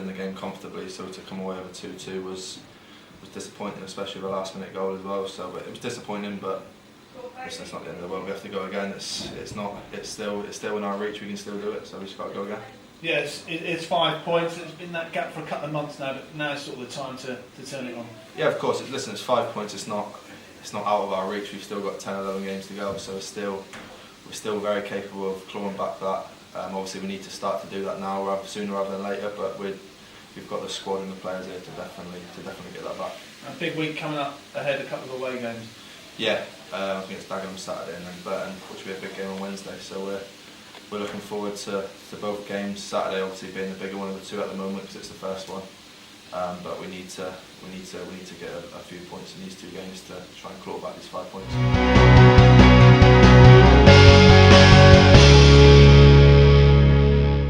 win the game comfortably. So to come away with 2-2 was disappointing, especially with a last-minute goal as well. So but it was disappointing, but listen, it's not the end of the world. We have to go again. It's still in our reach. We can still do it. So we just got to go again. Yeah, it's 5 points. It's been that gap for a couple of months now, but now's sort of the time to turn it on. Yeah, of course. Listen, it's 5 points. It's not out of our reach. We've still got 10, 11 games to go. So we're still very capable of clawing back that. Obviously, we need to start to do that now, sooner rather than later. But we've got the squad and the players here to definitely get that back. A big week coming up ahead. A couple of away games. Yeah, I think it's Dagenham Saturday and then Burton, which will be a big game on Wednesday. So we're looking forward to both games. Saturday obviously being the bigger one of the two at the moment because it's the first one. But we need to get a few points in these two games to try and claw back these 5 points.